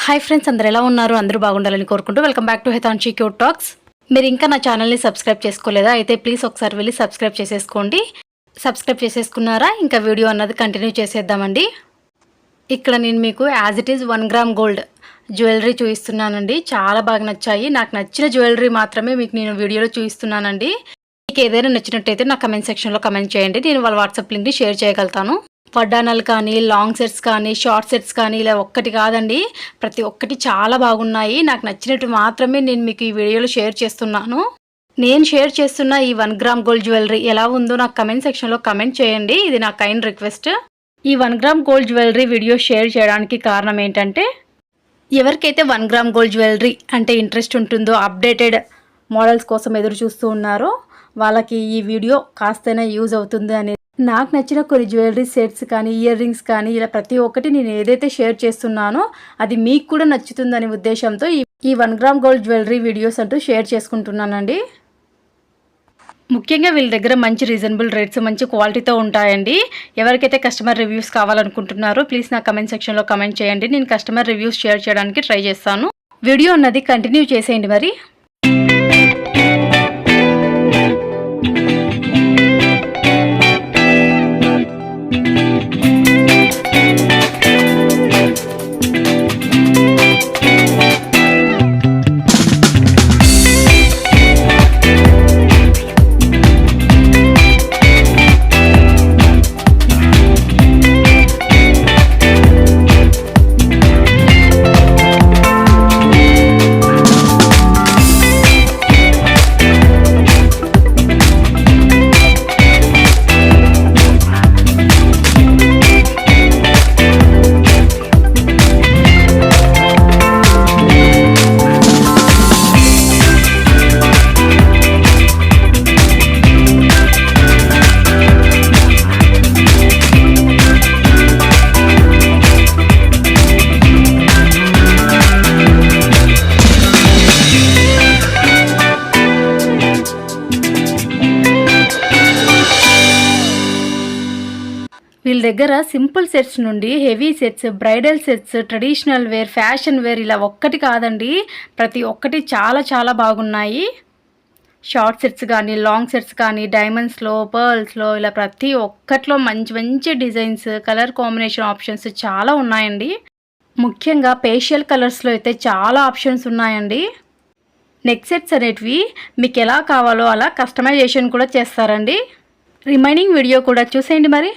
Hi friends, అందరు ఎలా ఉన్నారు? అందరూ బాగుండాలని కోరుకుంటూ welcome back to Hitanshi cute talks. మీరు ఇంకా నా ఛానల్ని సబ్స్క్రైబ్ చేసుకోలేదా? అయితే ప్లీజ్ ఒకసారి వెళ్ళి సబ్స్క్రైబ్ చేసేసుకోండి. సబ్స్క్రైబ్ చేసేసుకున్నారా? ఇంకా వీడియో అన్నది కంటిన్యూ చేసేద్దామండి. ఇక్కడ నేను మీకు as it is 1 gram gold jewellery చూపిస్తున్నానండి. చాలా బాగా నచ్చాయి. నాకు నచ్చిన జ్యువెలరీ మాత్రమే మీకు నేను వీడియోలో చూపిస్తున్నానండి. మీకు ఏదైనా నచ్చినట్టయితే నా కమెంట్ సెక్షన్లో కమెంట్ చేయండి. నేను వాళ్ళ వాట్సాప్ లింక్ని షేర్ చేయగలుగుతాను. వడ్డానాలు కానీ, లాంగ్ సెట్స్ కానీ, షార్ట్ సెట్స్ కానీ, ఇలా ఒక్కటి కాదండి, ప్రతి ఒక్కటి చాలా బాగున్నాయి. నాకు నచ్చినట్టు మాత్రమే నేను మీకు ఈ వీడియోలో షేర్ చేస్తున్నాను. నేను షేర్ చేస్తున్న ఈ 1 గ్రామ్ గోల్డ్ జ్యువెలరీ ఎలా ఉందో నాకు కమెంట్ సెక్షన్లో కమెంట్ చేయండి. ఇది నా కైండ్ రిక్వెస్ట్. ఈ 1 gram gold jewellery video share చేయడానికి కారణం ఏంటంటే, ఎవరికైతే 1 గ్రామ్ గోల్డ్ జ్యువెలరీ అంటే ఇంట్రెస్ట్ ఉంటుందో, అప్డేటెడ్ మోడల్స్ కోసం ఎదురు చూస్తూ ఉన్నారో వాళ్ళకి ఈ వీడియో కాస్తైనా యూజ్ అవుతుంది అని నాకు నచ్చిన కొన్ని జ్యువెలరీ సెట్స్ కానీ, ఇయర్ రింగ్స్ కానీ, ఇలా ప్రతి ఒక్కటి నేను ఏదైతే షేర్ చేస్తున్నానో అది మీకు కూడా నచ్చుతుందనే ఉద్దేశంతో ఈ 1 గ్రామ్ గోల్డ్ జ్యువెలరీ వీడియోస్ అంటూ షేర్ చేసుకుంటున్నానండి. ముఖ్యంగా వీళ్ళ దగ్గర మంచి రీజనబుల్ రేట్స్, మంచి క్వాలిటీతో ఉంటాయండి. ఎవరికైతే కస్టమర్ రివ్యూస్ కావాలనుకుంటున్నారో ప్లీజ్ నా కమెంట్ సెక్షన్లో కమెంట్ చేయండి. నేను కస్టమర్ రివ్యూస్ షేర్ చేయడానికి ట్రై చేస్తాను. వీడియో అన్నది కంటిన్యూ చేసేయండి మరి. వీళ్ళ దగ్గర సింపుల్ సెట్స్ నుండి heavy sets, bridal sets, traditional wear, fashion wear, ఇలా ఒక్కటి కాదండి, ప్రతి ఒక్కటి చాలా చాలా బాగున్నాయి. షార్ట్ సెట్స్ కానీ, లాంగ్ సెట్స్ కానీ, డైమండ్స్లో, పర్ల్స్లో, ఇలా ప్రతి ఒక్కట్లో మంచి మంచి డిజైన్స్, కలర్ కాంబినేషన్ ఆప్షన్స్ చాలా ఉన్నాయండి. ముఖ్యంగా పేషియల్ కలర్స్లో అయితే చాలా ఆప్షన్స్ ఉన్నాయండి. నెక్ సెట్స్ అనేటివి మీకు ఎలా కావాలో అలా కస్టమైజేషన్ కూడా చేస్తారండి. రిమైనింగ్ వీడియో కూడా చూసేయండి మరి.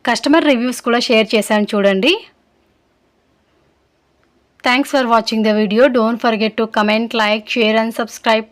కస్టమర్ రివ్యూస్ కూడా షేర్ చేశాను చూడండి. Thanks for watching the video. Don't forget to comment, like, share and subscribe.